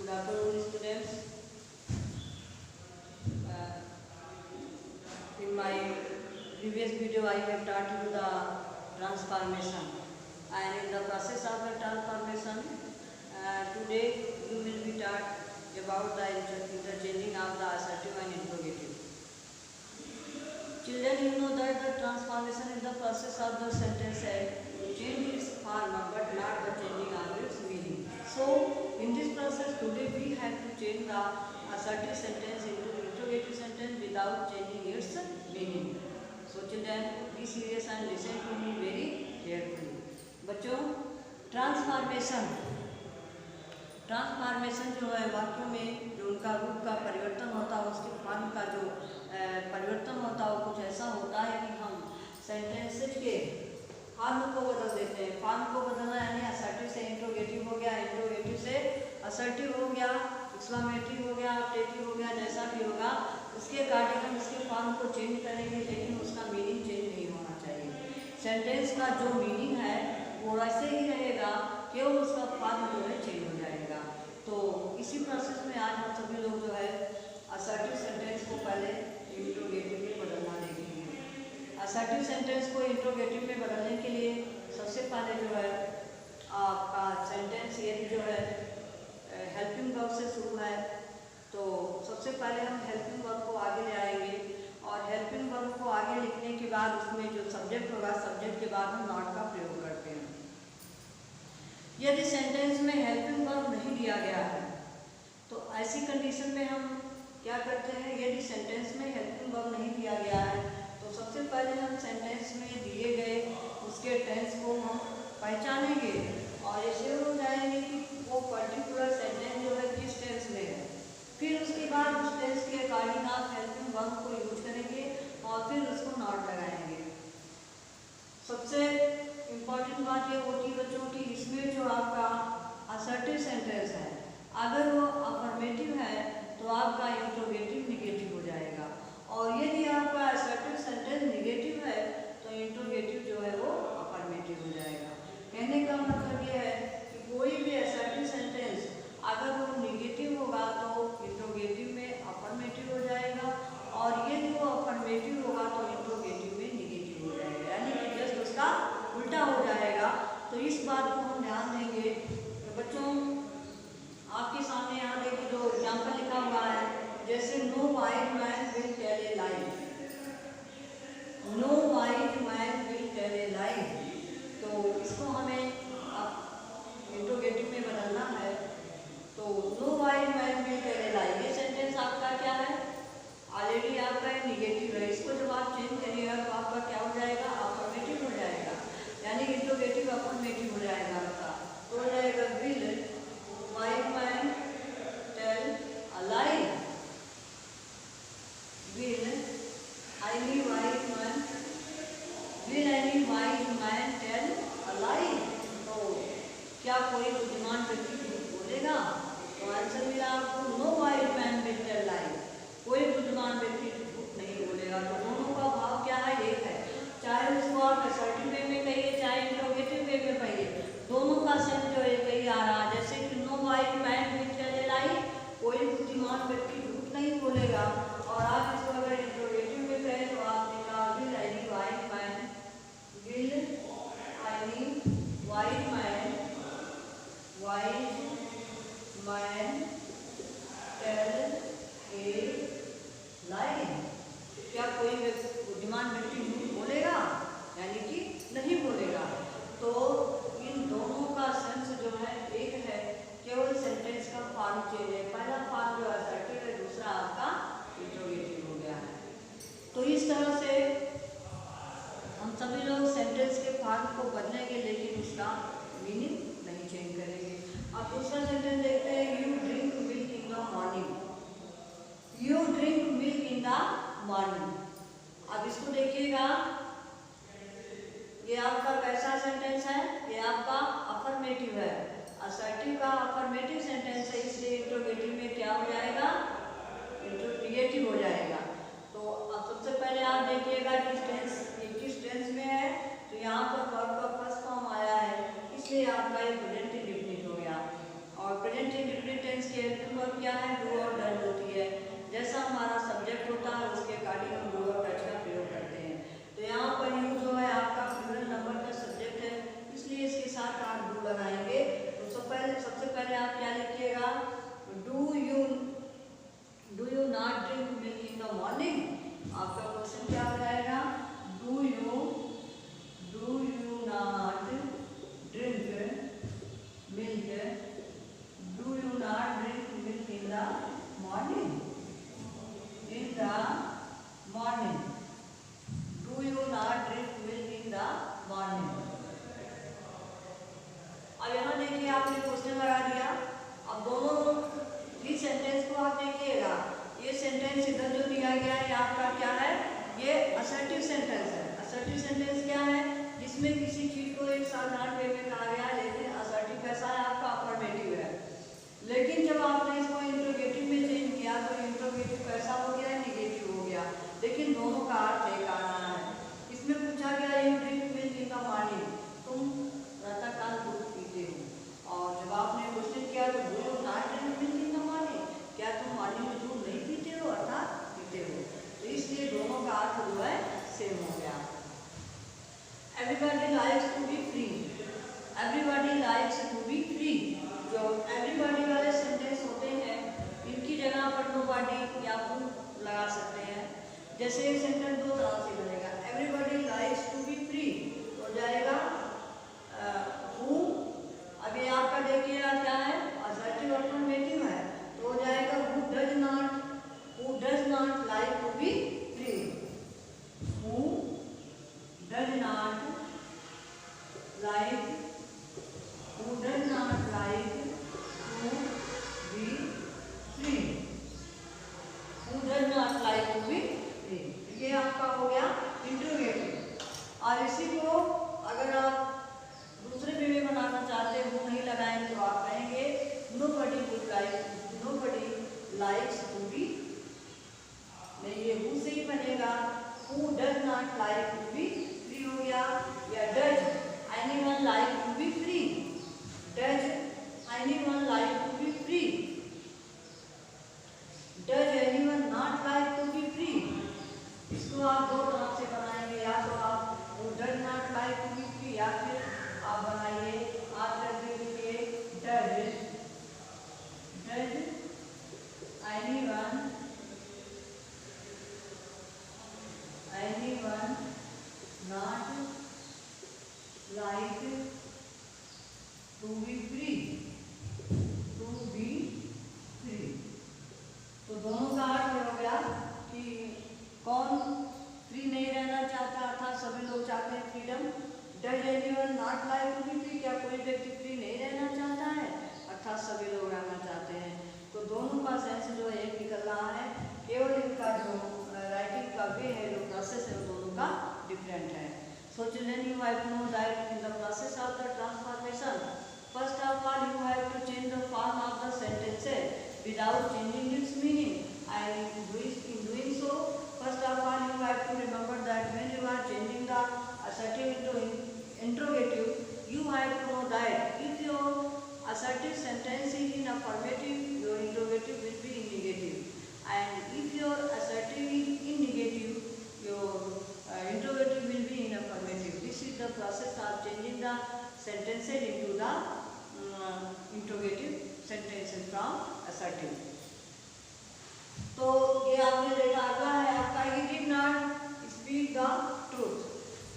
Good afternoon, students. In my previous video, I have taught you the transformation, and in the process of the transformation, today you will be taught about the interchanging of the assertive and interrogative. Children, you know that the transformation is the process of the sentence change its form, but not the changing of its meaning. So, in this process, today we have to change the assertive sentence into interrogative sentence without changing its meaning. So, children, be serious and listen to me very carefully. बच्चों, transformation जो है वाक्यों में जो उनका रूप का परिवर्तन होता है, उसके फॉर्म का जो परिवर्तन होता है वो कुछ ऐसा होता है कि हम सेंटेंसेज के फॉर्म को बदल देते हैं। फॉर्म को बदलना यानी असर्टिव से इंट्रोगेटिव हो गया, इंट्रोगेटिव से असर्टिव हो गया, एक्सक्लेमेटरी हो गया, ऑप्टेटिव हो गया, जैसा भी होगा उसके अकॉर्डिंग हम इसके फॉर्म को चेंज करेंगे, लेकिन उसका मीनिंग चेंज नहीं होना चाहिए। सेंटेंस का जो मीनिंग है वो वैसे ही रहेगा, केवल उसका फॉर्म जो है चेंज हो जाएगा। तो इसी प्रोसेस में आज हम सभी लोग जो है असर्टिव सेंटेंस को पहले इंट्रोगेटिव में बदलना देखेंगे। असर्टिव सेंटेंस को इंट्रोगेटिव में बदलने के लिए सबसे पहले जो है आपका सेंटेंस यदि जो है हेल्पिंग वर्ब से शुरू है तो सबसे पहले हम हेल्पिंग वर्ब को आगे ले आएंगे और हेल्पिंग वर्ब को आगे लिखने के बाद उसमें जो सब्जेक्ट होगा, सब्जेक्ट के बाद हम नॉट का प्रयोग करते हैं। यदि सेंटेंस में हेल्पिंग वर्ब नहीं दिया गया है तो ऐसी कंडीशन में हम क्या करते हैं, यदि सेंटेंस में हेल्पिंग वर्ब नहीं दिया गया है तो सबसे पहले हम सेंटेंस में दिए गए उसके टेंस को हम पहचानेंगे और ऐसे हो जाएंगे कि वो पर्टिकुलर सेंटेंस जो है किस टेंस में है। फिर उसके बाद उस टेंस के अकॉर्डिंग आप हेल्पिंग वर्ब को यूज करेंगे और फिर उसको नॉट लगाएंगे। सबसे इम्पॉर्टेंट बात ये होती है बच्चों की, इसमें जो आपका असर्टिव सेंटेंस है अगर वो अफर्मेटिव है तो आपका इंट्रोगेटिव निगेटिव हो जाएगा, और यदि आपका असर्टिव सेंटेंस निगेटिव है तो इंट्रोगेटिव जो है वो अफर्मेटिव हो जाएगा। कहने का मतलब ये है कि कोई भी असर्टिव सेंटेंस अगर वो निगेटिव होगा तो इंट्रोगेटिव में अफर्मेटिव हो जाएगा, और यदि वो अफर्मेटिव होगा तो इंट्रोगेटिव में निगेटिव हो जाएगा, यानी कि जस्ट उसका उल्टा हो जाएगा। तो इस बात को हम ध्यान देंगे। तो बच्चों आपके सामने यहाँ देखिए जो एग्जाम्पल लिखा हुआ है, जैसे no white man will tell a lie, no white man will tell a lie, तो इसको हमें अब इंट्रोगेटिव में बदलना है। तो no white man will tell a lie, ये सेंटेंस आपका क्या है, ऑलरेडी आपका निगेटिव है, इसको जब आप चेंज करिएगा तो आपका क्या हो जाएगा, अफर्मेटिव हो जाएगा, यानी इंट्रोगेटिव अफर्मेटिव हो जाएगा आपका। तो हो जाएगा will white man tell a lie, will any white man, will any white man tell a lie, तो क्या कोई बुद्धिमान व्यक्ति झूठ बोलेगा? तो आंसर मिला आपको no white man will tell lie, कोई बुद्धिमान व्यक्ति झूठ नहीं बोलेगा। तो दोनों का भाव क्या है, एक है, चाहे उसको आप असर्टिव वे में कहिए चाहे इंट्रोगेटिव वे में कहिए, दोनों का सेंस जो है कहीं आ रहा है। जैसे कि no white man will tell a lie, कोई बुद्धिमान व्यक्ति झूठ नहीं बोलेगा, और आप इसको अगर इंट्रोगेटिव में कहें तो आपने कहा will any white man, will any white man tell a lie, क्या कोई बुद्धिमान व्यक्ति झूठ बोलेगा? यानी कि नहीं बोलेगा। तो इन दोनों का सेंस जो है एक है, केवल सेंटेंस का फॉर्म चेंज है, पहला फॉर्म जो असर्टिव है, दूसरा आपका इंट्रोगेटिव हो गया है। तो इस तरह से हम सभी लोग सेंटेंस के फॉर्म को बदलेंगे लेकिन उसका मीनिंग नहीं चेंज करेंगे। अब दूसरा सेंटेंस देखते हैं, you drink milk in the morning, you drink milk in the morning. अब इसको देखिएगा, ये आपका कैसा सेंटेंस है, ये आपका अफर्मेटिव है, असर्टिव का अफर्मेटिव सेंटेंस है, इसलिए इंट्रोगेटिव में क्या हो जाएगा, इंट्रोगेटिव हो जाएगा। तो अब सबसे पहले आप देखिएगा किस टेंस में है, तो यहाँ पर वर्ब का फर्स्ट फॉर्म आया है, इसलिए आपका ये प्रेजेंट इंडेफिनिट हो गया, और प्रेजेंट प्रेजेंट इंडेफिनिट टेंस की हेल्पिंग वर्ब क्या है? डू और डज होती है। जैसा हमारा सब्जेक्ट होता है उसके अकॉर्डिंग हम डू और डज का प्रयोग करते हैं। तो यहाँ पर यू जो है आपका प्लूरल नंबर का सब्जेक्ट है, इसलिए इसके साथ आप डू लगाएंगे। तो सबसे पहले आप क्या लिखिएगा? Do you not drink milk in the morning? आपका क्वेश्चन क्या हो जाएगा? Do you not drink milk? Do you not drink milk in the morning? In the morning. Do you not drink milk in the morning? अब यहाँ देखिए आपने question लगा दिया। अब दोनों ही सेंटेंस को आप देखिएगा। ये सेंटेंस इधर जो दिया गया है आपका क्या है? ये असर्टिव सेंटेंस है। असर्टिव सेंटेंस क्या है? जिसमें किसी चीज को एक साधारण वे में कहा गया है, लेकिन असर्टिव कैसा है? आपका अफर्मेटिव है। लेकिन जब आपने इसको इंट्रोगेटिव में चेंज किया तो इंट्रोगेटिव कैसा हो गया? निगेटिव हो गया। लेकिन दोनों का अर्थ एक आ रहा है। इसमें पूछा गया you drink milk in the morning, तुम प्रातःकाल दूध पीते हो। और जब आपने क्वेश्चन किया तो do you not drink milk in the morning? क्या तुम मॉर्निंग में दूध नहीं पीते हो? अर्थात पीते हो। तो इसलिए दोनों का अर्थ जो है सेम हो गया। Everybody likes to be free. Everybody likes to be free. जो एवरीबॉडी वाले सेंटेंस होते हैं इनकी जगह पर नोबॉडी या हु लगा सकते हैं। जैसे एक सेंटेंस दो तरह से बनेगा। Everybody likes to be free हो जाएगा हु। अभी आपका देखिएगा क्या है? असर्टिव अफर्मेटिव है, तो हो जाएगा who does not like to be free. Who does not like to be free. Who does not like to be free? ये आपका हो गया इंट्रोगेटिव। और इसी को अगर आप दूसरे वे में बनाना चाहते हैं, वो नहीं लगाएंगे तो आप कहेंगे nobody likes to be, नहीं ये who से ही बनेगा। Who does not like to be free हो गया। या does anyone like to be free? Does anyone like to be free? Does anyone not like to be free? इसको आप दो तरह से बनाएंगे, या तो आप who does not like to be free, या फिर आप बनाइए आप कर दीजिए does anyone not like to be free? तो दोनों का अर्थ हो गया कि कौन फ्री नहीं रहना चाहता, अर्थात सभी लोग चाहते हैं freedom. Does anyone not like to be free? क्या कोई व्यक्ति फ्री नहीं रहना चाहता है? अर्थात सभी लोग रहना चाहते हैं। तो दोनों का सेंस जो है एक निकल रहा है, केवल इनका जो राइटिंग का वे है, जो प्रोसेस है, वो दोनों का डिफरेंट है। So children, you have to know that in the process of the transformation, first of all you have to change the form of the sentences without changing its meaning, and in doing so, first of all you have to remember that when you are changing the assertive into interrogative, you have to know that if your assertive sentence is in affirmative, your interrogative will be in negative, and if your assertive is in negative, your interrogative will be in affirmative. This is the process of changing the sentences into the interrogative sentences from assertive. तो ये आपने देखा। अगला है आपका he did not speak the truth.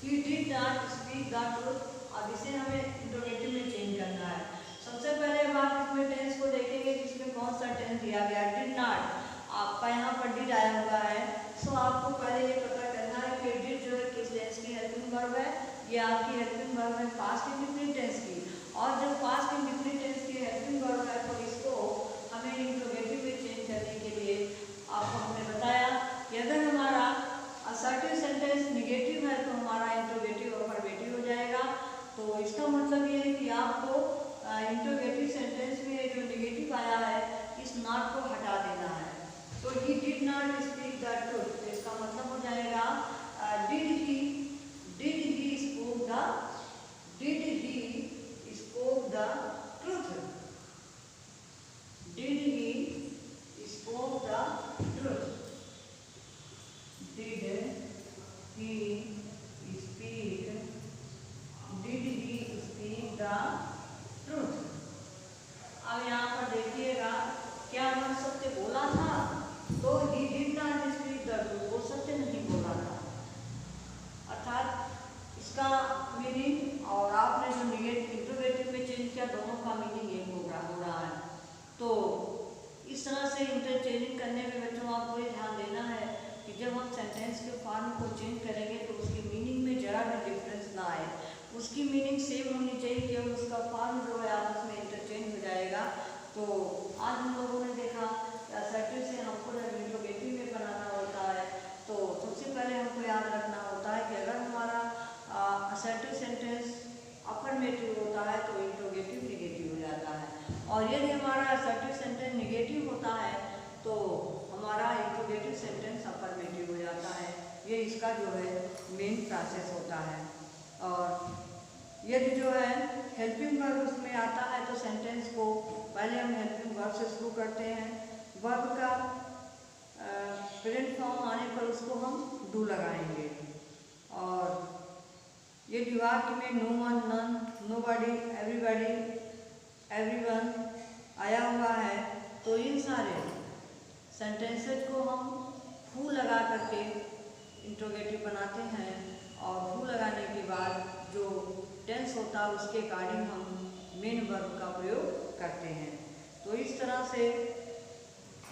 He did not speak the truth। अब इसे हमें इंट्रोगेटिव में चेंज करना है। सबसे पहले बात इसमें टेंस को देखेंगे, जिसमें कौन सा टेंस दिया गया। डिड नॉट, आपका यहाँ पर डिड आया हुआ है। सो आपको पहले ये पता करना है कि डिड जो है किस टेंस की हेल्पिंग वर्ब है। ये आपकी हेल्पिंग वर्ब है पास्ट इंडेफिनिट टेंस की। और जब पास्ट इंडेफिनिट टेंस की हेल्पिंग वर्ब है तो इसको हमें इंट्रोगेटिव में चेंज करने के लिए आपको हमने बताया कि अगर हमारा असर्टिव सेंटेंस निगेटिव है तो हमारा इंट्रोगेटिव अफर्मेटिव हो जाएगा। तो इसका मतलब ये है कि आपको इंट्रोगेटिव सेंटेंस में जो निगेटिव आया है इस नॉट को हटा देना है। तो he did not speak the truth, तो इसका मतलब हो जाएगा did he spoke the truth. करने में बच्चों आपको ये ध्यान देना है कि जब हम सेंटेंस के फॉर्म को चेंज करेंगे तो उसकी मीनिंग में जरा भी डिफरेंस ना आए। उसकी मीनिंग सेम होनी चाहिए, केवल उसका फॉर्म जो है आपस में इंटरचेंज हो जाएगा। तो आज हम लोगों ने देखा असर्टिव से हमको जब इंट्रोगेटिव में बनाना होता है तो सबसे पहले हमको याद रखना होता है कि अगर हमारा असर्टिव सेंटेंस अफर्मेटिव होता है तो इंट्रोगेटिव निगेटिव हो जाता है, और यदि हमारा असर्टिव सेंटेंस निगेटिव होता है तो हमारा इंट्रोगेटिव सेंटेंस अफर्मेटिव हो जाता है। ये इसका जो है मेन प्रोसेस होता है। और यदि जो है हेल्पिंग वर्ब उसमें आता है तो सेंटेंस को पहले हम हेल्पिंग वर्ब से शुरू करते हैं। वर्ब का प्रेजेंट फॉर्म आने पर उसको हम डू लगाएंगे, और ये वाक्य में no one, none, nobody, everybody, everyone आया हुआ है, तो इन सारे सेंटेंसेस को हम फू लगा करके इंट्रोगेटिव बनाते हैं, और फू लगाने के बाद जो टेंस होता है उसके अकॉर्डिंग हम मेन वर्ब का प्रयोग करते हैं। तो इस तरह से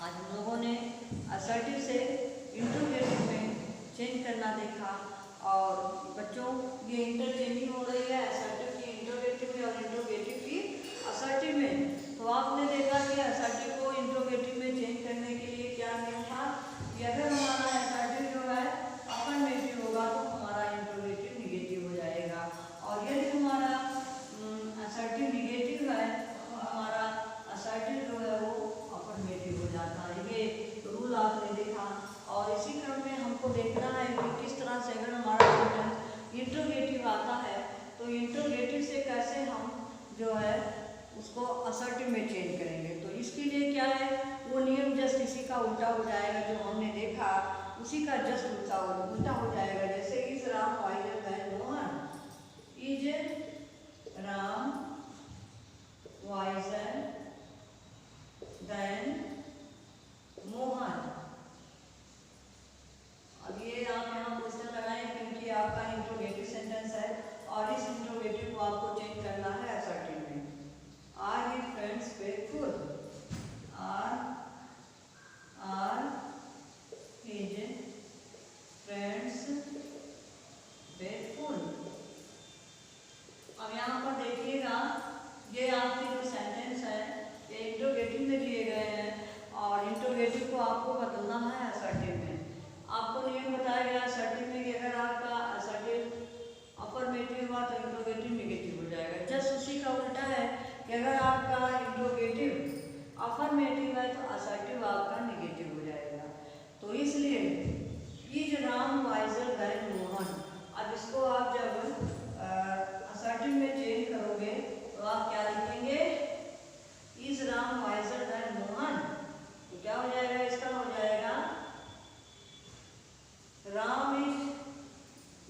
आज हम लोगों ने असर्टिव से इंट्रोगेटिव में चेंज करना देखा, और बच्चों ये इंटरचेंजिंग हो रही है असर्टिव की इंट्रोगेटिव में और इंट्रोगेटिव की असर्टिव में। तो आपने देखा कि असर्टिव को इंट्रोगेटिव में चेंज करने के लिए क्या नियम था कि अगर हमारा असर्टिव जो है अफर्मेटिव होगा तो हमारा इंट्रोगेटिव निगेटिव हो जाएगा, और यदि हमारा असर्टिव निगेटिव है तो हमारा असर्टिव जो है वो अफर्मेटिव हो जाता है। ये रूल आपने देखा, और इसी क्रम में हमको देखना है कि किस तरह से अगर हमारा सेंटेंस इंट्रोगेटिव आता है तो इंट्रोगेटिव से कैसे हम जो है उसको असर्टिव में चेंज करेंगे। तो इसके लिए क्या है, वो नियम जस्ट इसी का उल्टा हो जाएगा, जो हमने देखा उसी का जस्ट उल्टा हो जाएगा। जैसे is Ram visor then Mohan, is Ram visor then Mohan. अब ये आप यहाँ क्वेश्चन लगाएं क्योंकि आपका इंट्रोगेटिव सेंटेंस है और इस इंट्रोगेटिव को आपको चेंज करना है असर्टिव में। Are his friends faithful, are his friends faithful. अब यहाँ पर देखिएगा ये आपके जो सेंटेंस है ये इंट्रोगेटिव में दिए गए हैं, और इंट्रोगेटिव को आपको बदलना है असर्टिव में। आपको नियम बताया गया असर्टिव में कि अगर आपका असर्टिव अफर्मेटिव हुआ तो इंट्रोगेटिव निगेटिव हो जाएगा। जस्ट उसी का उल्टा है कि अगर आपका इंट्रोगेटिव अफर्मेटिव है तो असर्टिव आपका निगेटिव हो जाएगा। तो इसलिए is Ram visor then Mohan, अब इसको आप जब असर्टिव में चेंज करोगे तो आप क्या लिखेंगे, is Ram visor then Mohan. तो क्या हो जाएगा, इसका हो जाएगा Ram is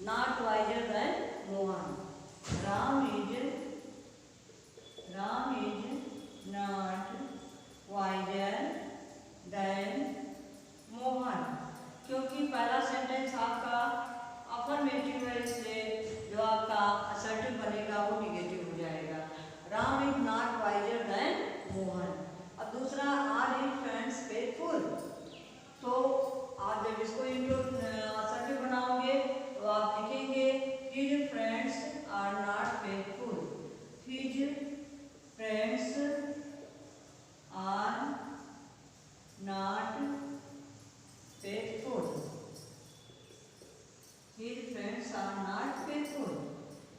not visor then Mohan, Ram is not visor then Mohan. क्योंकि पहला सेंटेंस आपका अफर्मेटिव है इसलिए जो आपका असर्टिव बनेगा वो निगेटिव हो जाएगा। Ram is not visor then Mohan. अब दूसरा आर हिज फ्रेंड्स फेथफुल, तो आप जब इसको असर्टिव बनाओगे तो आप लिखेंगे his friends are not faithful, his friends are not faithful, his friends are not faithful.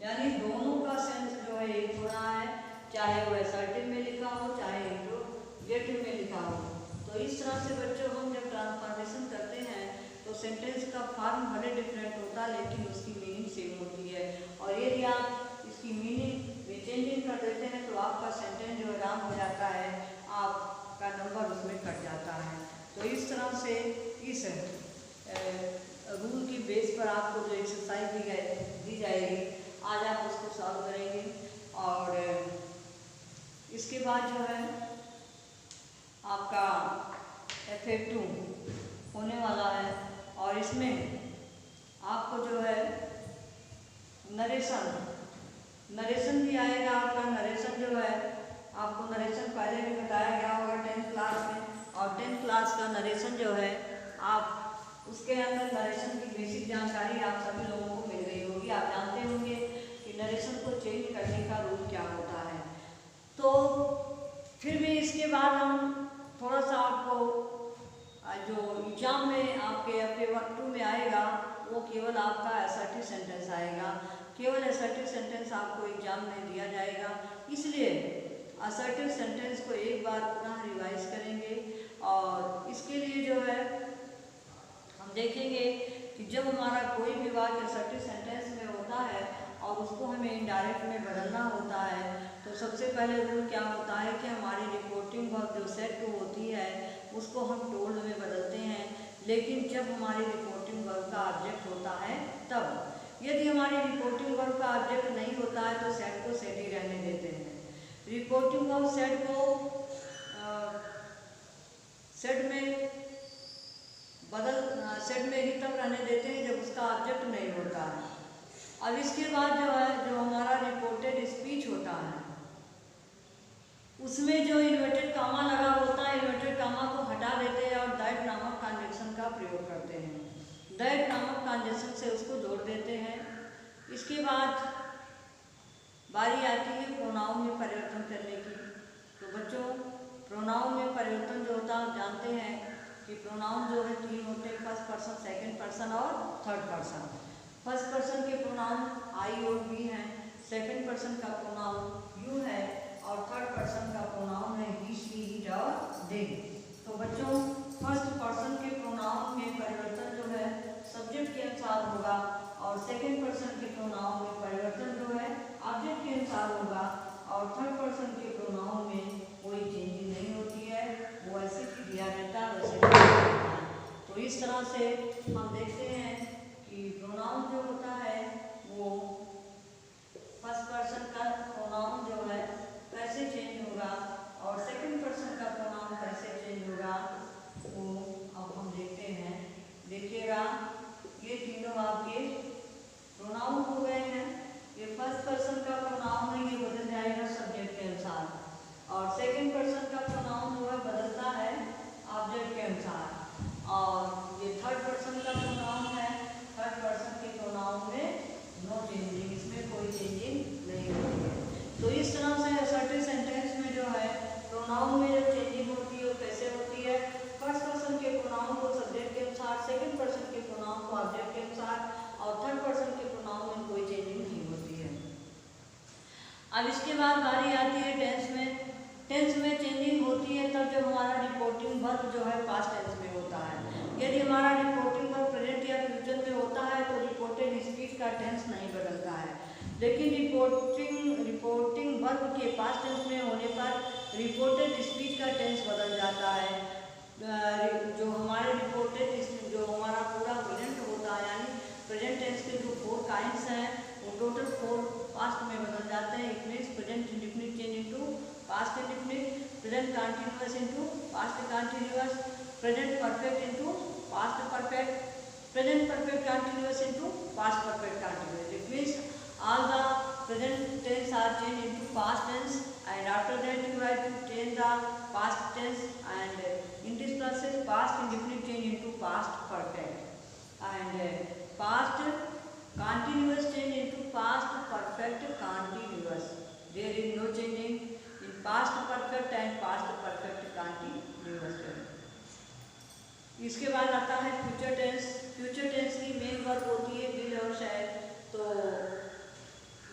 यानी दोनों का सेंस जो है एक हो रहा है, चाहे वो असर्टिव में लिखा हो चाहे इंट्रोगेटिव में लिखा हो। तो इस तरह से बच्चों हम जब ट्रांसफॉर्मेशन करते हैं तो सेंटेंस का फॉर्म भले डिफरेंट होता है लेकिन उसकी मीनिंग सेम होती है, और यदि आप इसकी मीनिंग में चेंजिंग कर देते हैं तो आपका सेंटेंस जो राम हो जाता है, आपका नंबर उसमें कट जाता है। तो इस तरह से इस रूल की बेस पर आपको जो एक्सरसाइज दी जाएगी आज आप उसको सॉल्व करेंगे, और इसके बाद जो है आपका FA2 होने वाला है, और इसमें आपको जो है नरेशन भी आएगा। आपका नरेशन जो है आपको नरेशन पहले भी बताया गया होगा 10th क्लास में, और 10th क्लास का नरेशन जो है, आप उसके अंदर नरेशन की बेसिक जानकारी आप सभी लोगों को मिल गई होगी। आप जानते होंगे कि नरेशन को चेंज करने का रूल क्या होता है। तो फिर भी इसके बाद हम थोड़ा सा आपको जो एग्जाम में आपके पेपर 2 में आएगा, वो केवल आपका असर्टिव सेंटेंस आएगा। केवल असर्टिव सेंटेंस आपको एग्जाम में दिया जाएगा, इसलिए असर्टिव सेंटेंस को एक बार पुनः रिवाइज करेंगे। और इसके लिए जो है हम देखेंगे कि जब हमारा कोई भी वाक्य असर्टिव सेंटेंस में होता है और उसको हमें इनडायरेक्ट में बदलना होता है, तो सबसे पहले रूल क्या होता है कि हमारी रिपोर्टिंग वर्ब जो सेट टू होती है उसको हम टोल्ड में बदलते हैं। लेकिन जब हमारी रिपोर्टिंग वर्ब का ऑब्जेक्ट होता है तब, यदि हमारी रिपोर्टिंग वर्ब का ऑब्जेक्ट नहीं होता है तो सेट को सेट ही रहने देते हैं। रिपोर्टिंग वर्ब सेट को सेट में ही तब रहने देते हैं जब उसका ऑब्जेक्ट नहीं होता है। अब इसके बाद जो है, जो हमारा रिपोर्टेड स्पीच होता है उसमें जो इन्वर्टेड कामा लगा होता है, इन्वर्टेड कामा को हटा देते हैं और दैट नामक कंजंक्शन का प्रयोग करते हैं। दैट नामक कंजंक्शन से उसको जोड़ देते हैं। इसके बाद बारी आती है प्रोनाउन में परिवर्तन करने की। तो बच्चों, प्रोनाउन में परिवर्तन जो होता है आप जानते हैं कि प्रोनाउन जो है 3 होते हैं, फर्स्ट पर्सन, सेकंड पर्सन और थर्ड पर्सन। फर्स्ट पर्सन के प्रोनाउन आई और वी हैं, सेकंड पर्सन का प्रोनाउन यू है और थर्ड पर्सन का प्रोनाउन है ही, शी, इट और दे। तो बच्चों, फर्स्ट पर्सन के प्रोनाउन में परिवर्तन जो है सब्जेक्ट के अनुसार होगा और सेकंड पर्सन के प्रोनाउन में परिवर्तन जो है ऑब्जेक्ट के अनुसार होगा और थर्ड पर्सन के प्रोनाउन में कोई चेंजिंग नहीं होती है, वो ऐसे ही दिया रहता है वैसे ही दिया रहता है। तो इस तरह से हम देखते हैं कि प्रोनाउन जो होता है वो फर्स्ट पर्सन का प्रोनाउन जो है कैसे चेंज होगा और सेकंड पर्सन का प्रोनाउन कैसे चेंज होगा, वो अब हम देखते हैं। देखिएगा, ये तीनों आपके प्रोनाउन हो गए हैं। ये फर्स्ट पर्सन का प्रोनाउन है, ये बदल जाएगा सब्जेक्ट के अनुसार और सेकंड पर्सन का प्रोनाउन जो है बदलता है ऑब्जेक्ट के अनुसार और ये थर्ड पर्सन का प्रोनाउन है, थर्ड पर्सन के प्रोनाउन में नो चेंजिंग, इसमें कोई चेंजिंग नहीं होती है। तो इस तरह से असर्टिव सेंटेंस में जो है प्रोनाउन में जो चेंजिंग होती है वो कैसे होती है, फर्स्ट पर्सन के प्रोनाउन को सब्जेक्ट के अनुसार, सेकंड पर्सन के प्रोनाउन को ऑब्जेक्ट के अनुसार और थर्ड पर्सन के प्रोनाउन में कोई चेंजिंग नहीं होती है। अब इसके बाद बारी आती है टेंस में। टेंस में चेंजिंग होती है तब जब हमारा रिपोर्टिंग वर्ब जो है पास्ट टेंस में होता है। यदि हमारा रिपोर्टिंग वर्ब प्रेजेंट या फ्यूचर में होता है तो रिपोर्टेड स्पीच का टेंस नहीं बदलता है, लेकिन रिपोर्टिंग वर्ब के पास्ट टेंस में होने पर रिपोर्टेड स्पीच का टेंस बदल जाता है। जो हमारे जो हमारा पूरा प्रेजेंट होता है, यानी प्रेजेंट टेंस के जो 4 काइंड्स हैं वो टोटल 4 पास्ट में बदल जाते हैं। It means present indefinite change into past indefinite, present continuous into past continuous, present perfect into past perfect, present perfect continuous into past perfect continuous. It means all the present tense are changed into past tense and after that you have to change the past tense and in this process past indefinite change into past perfect and past continuous change into past perfect continuous. There is no changing in past perfect and past perfect continuous tense. इसके बाद आता है future tense. Future tense की main verb होती है will और शायद, तो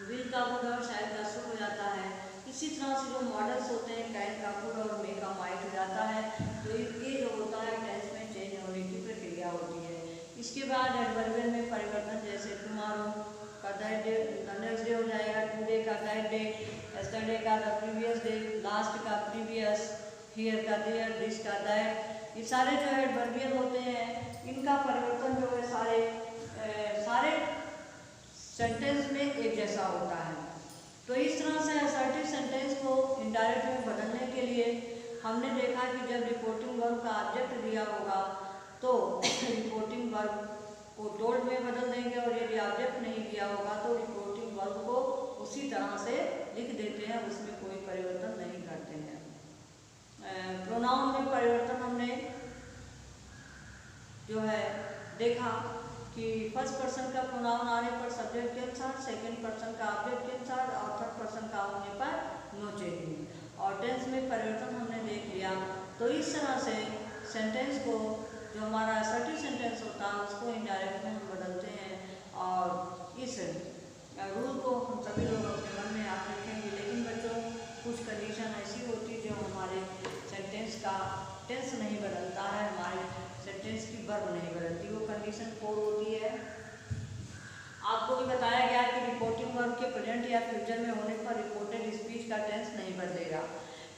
विल का वुड और शायद का शुरू हो जाता है। इसी तरह से जो मॉडल्स होते हैं कैन का वुड और मे का माइट हो जाता है। तो ये जो होता है टेंस में चेंज होने की प्रक्रिया होती है। इसके बाद एडवर्बियल में परिवर्तन, जैसे टुमारो का दैट डे नेक्स्ट डे हो जाएगा, टुडे का दैट डे, यस्टरडे का द प्रीवियस डे, लास्ट का प्रीवियस, हियर का देयर, दिस का दैट। ये सारे जो एडवर्बियल होते हैं इनका परिवर्तन जो है सारे सेंटेंस में एक जैसा होता है। तो इस तरह से असर्टिव सेंटेंस को इनडायरेक्ट में बदलने के लिए हमने देखा कि जब रिपोर्टिंग वर्ब का ऑब्जेक्ट दिया होगा तो रिपोर्टिंग वर्ब को टोल्ड में बदल देंगे और यदि ऑब्जेक्ट नहीं दिया होगा तो रिपोर्टिंग वर्ब को उसी तरह से लिख देते हैं, उसमें कोई परिवर्तन नहीं करते हैं। प्रोनाउन में परिवर्तन हमने जो है देखा कि फर्स्ट पर्सन का प्रोनाउन आने पर सब्जेक्ट के अनुसार, सेकंड पर्सन का ऑब्जेक्ट के अनुसार और थर्ड पर्सन का होने पर नो चेंजिंग। और टेंस में परिवर्तन हमने देख लिया। तो इस तरह से सेंटेंस को, जो हमारा असर्टिव सेंटेंस होता है उसको इनडायरेक्ट में हम बदलते हैं। और इस रूल को हम सभी लोग अपने मन में याद रखेंगे। लेकिन बच्चों, कुछ कंडीशन ऐसी होती है जो हमारे सेंटेंस का टेंस नहीं बदलता है, हमारे सेंटेंस की वर्ब नहीं बदलती। वो कंडीशन 4 होती है। आपको भी बताया गया कि रिपोर्टिंग वर्ब के प्रेजेंट या फ्यूचर में होने पर रिपोर्टेड स्पीच का टेंस नहीं बदलेगा।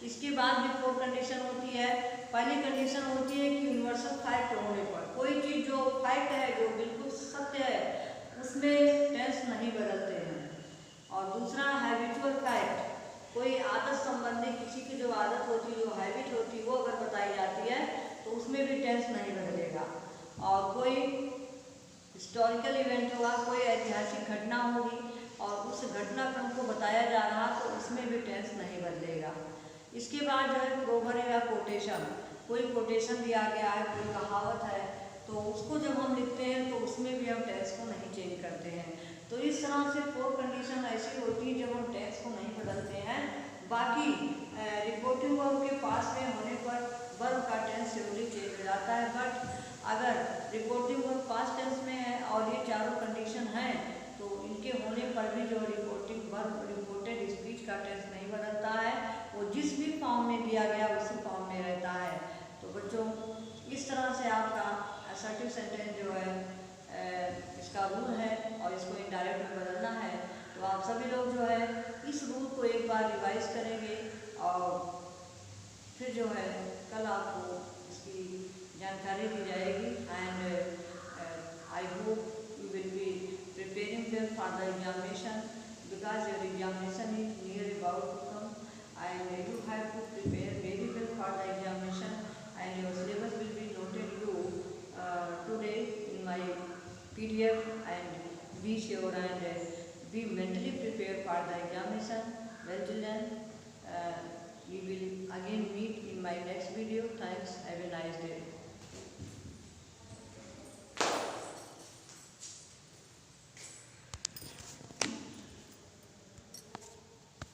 इसके बाद भी 4 कंडीशन होती है। पहली कंडीशन होती है कि यूनिवर्सल फैक्ट होने पर, कोई चीज़ जो फैक्ट है, जो बिल्कुल सत्य है, उसमें टेंस नहीं बदलते हैं। और दूसरा हैबिचुअल फैक्ट, कोई आदत संबंधी किसी की जो आदत होती है, जो हैबिट होती है, वो अगर बताई जाती है तो उसमें भी टेंस नहीं बदलेगा। और कोई हिस्टोरिकल इवेंट होगा, कोई ऐतिहासिक घटना होगी और उस घटनाक्रम को बताया जा रहा, तो उसमें भी टेंस नहीं बदलेगा। इसके बाद जो है प्रोवर्ब या कोटेशन, कोई कोटेशन दिया गया है, कोई कहावत है, तो उसको जब हम लिखते हैं तो उसमें भी हम टेंस को नहीं चेंज करते हैं। तो इस तरह से 4 कंडीशन ऐसी होती है जब हम टेंस को नहीं बदलते हैं। बाकी रिपोर्टिंग वर्ब के पास में होने पर वर्ब का टेंस जरूरी चेंज हो जाता है। बट अगर रिपोर्टिंग वर्ब पास्ट टेंस में है और ये चारों कंडीशन हैं, तो इनके होने पर भी जो रिपोर्टिंग वर्ब, रिपोर्टेड स्पीच का टेंस नहीं बदलता है, वो जिस भी फॉर्म में दिया गया उसी फॉर्म में रहता है। तो बच्चों, इस तरह से आपका असर्टिव सेंटेंस जो है इसका रूल है और इसको इनडायरेक्ट में बदलना है। तो आप सभी लोग जो है इस रूल को एक बार रिवाइज करेंगे और फिर जो है कल आपको इसकी जानकारी दी जाएगी। And I hope you will be preparing well for the examination, because your examination is near about to come and you have to prepare very well for the examination, and your syllabus will be noted you today in my PDF, and be sure and be mentally prepared for the examination. Well children, we will again meet in my next video. Thanks, have a nice day.